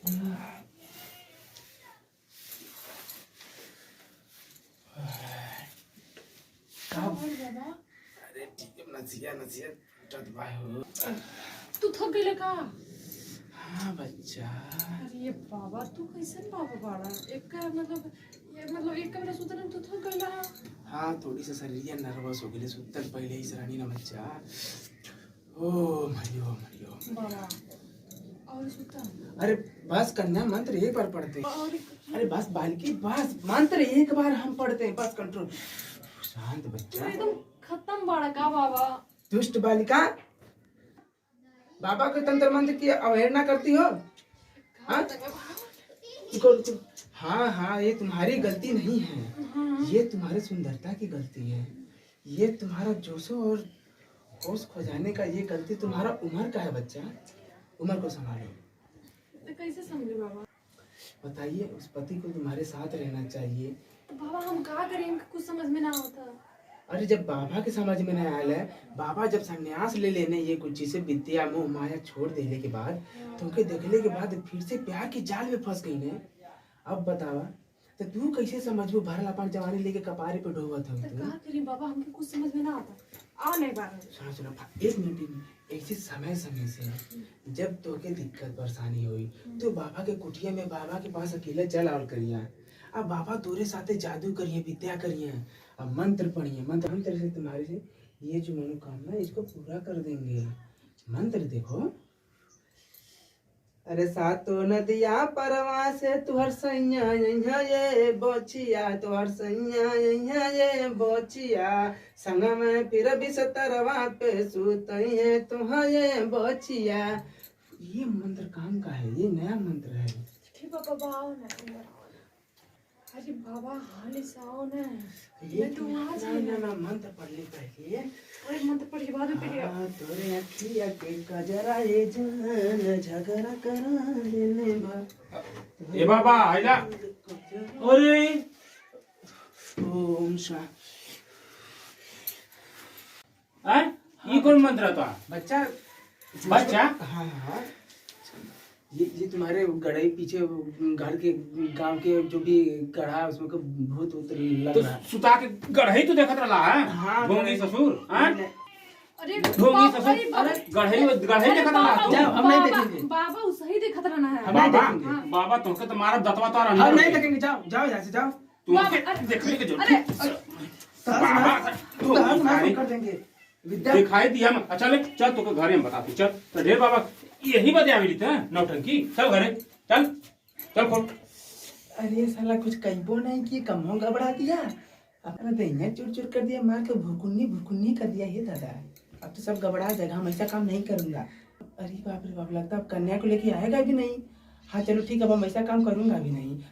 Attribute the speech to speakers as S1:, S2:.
S1: अरे ठीक है, नसिया नसिया टट भाई हो।
S2: तू थक गई का?
S1: हाँ बच्चा।
S2: अरे बाबा तू कैसे बाबा बाड़ा एक का मतलब एक का सुतन तू थक गईला।
S1: हाँ थोड़ी सा शरीर नर्वस हो गई सुतल पहले ही सरानी ना बच्चा। ओ मरियो मरियो
S2: बाबा और सुता।
S1: अरे बस कन्या मंत्र एक बार पढ़ते।
S2: और
S1: अरे बस बालकी बस मंत्र एक बार हम पढ़ते हैं बस कंट्रोल। शांत बच्चा।
S2: एकदम खत्म बाड़ा का बाबा।
S1: दुष्ट बालिका, बाबा के तंत्र मंत्र की अवहेलना करती हो? हाँ हाँ हाँ, ये तुम्हारी गलती नहीं है। ये तुम्हारी सुंदरता की गलती है। ये तुम्हारा जोशो और होश खो जाने का ये गलती तुम्हारा उम्र का है बच्चा। उम्र को संभालो।
S2: तो कैसे समझे बाबा?
S1: बताइए, उस पति को तुम्हारे साथ रहना चाहिए।
S2: तो बाबा हम क्या करें, कुछ समझ में ना होता।
S1: अरे जब बाबा के समझ में नहीं आया है, बाबा जब संन्यास ले लेने ये कुछ चीजें विद्या मोह माया छोड़ देने के बाद तुमके देखने के बाद फिर से प्यार के जाल में फंस गई ने। अब बतावा तो तू कैसे समझबू? भरल अपन जवानी लेके कपारे पे ढोवत हो
S2: तो
S1: तू।
S2: क्या करें बाबा, हमको कुछ समझ में ना आता। आ नहीं बाबा।
S1: सुनो सुनो, एक मिनट। ऐसे समय समय से जब तोके दिक्कत परेशानी हुई तो बाबा के कुटिया में बाबा के पास अकेले चल आवल करिया। अब बाबा तोरे साथे जादू करिए, विद्या करिए, अब मंत्र पढ़िए। मंत्र से तुम्हारे से ये जो मनोकामना है इसको पूरा कर देंगे। मंत्र देखो। अरे सातो नदिया परवा से तुहर सैया ये बोचिया, तुहर सैया ये बोचिया, संग में फिर भी सतरवा पे सुतई है तुह ये बोचिया। ये मंत्र काम का है, ये नया मंत्र है।
S2: ठीक बाबा आओ ना। अरे बाबा हाल साओ ना।
S1: ये
S2: मैं तो वहाँ से
S1: ना मंत्र पढ़ने पहले।
S2: अरे मंत्र पढ़ी बाद में
S1: तोरे अखिया के कजरा ये जान झगड़ा करा देने बा।
S3: ए बाबा आइला। अरे
S1: ओम शा।
S3: ये कौन मंत्र था?
S1: बच्चा
S3: बच्चा?
S1: हाँ हाँ, ये तुम्हारे गढ़ई पीछे घर के गांव के जो भी गढ़ा है उसमें भूत उतर लग
S3: तो
S1: रहा है।
S3: सुता के गढ़ई तो देखत रहा है।
S1: हाँ,
S3: ढोंगी ससुर।
S2: अरे
S3: ढोंगी ससुर गढ़ई देखत रहा तू।
S1: जाओ, हम नहीं देखेंगे।
S2: बाबा वो सही देखत रहना है।
S1: हम नहीं
S3: बाबा
S1: देखेंगे।
S3: बाबा तुमके तो मारा दतवा तो
S1: हम
S3: अंदर
S1: नहीं देखेंगे। जाओ जाओ यहाँ से जाओ।
S3: तुमके देखने के जरूरत बाबा
S1: कर देंगे विद्या।
S3: दिखाई दिया मैं। अच्छा ले चल तो घरे हम बताते। चल तो ढेर बाबा यही बजे आवी थे नौटंकी। चल घरे चल चल खोल।
S1: अरे साला कुछ कईबो नहीं कि कमों गबड़ा दिया, अपना दहिया चुर चुर कर दिया, मार के भुकुन्नी कर दिया। ये दादा अब तो सब गबड़ा जाएगा, हम ऐसा काम नहीं करूंगा। अरे बाप रे बाप, लगता है अब कन्या को लेके आएगा भी नहीं। हाँ चलो ठीक है, अब हम ऐसा काम करूंगा भी नहीं।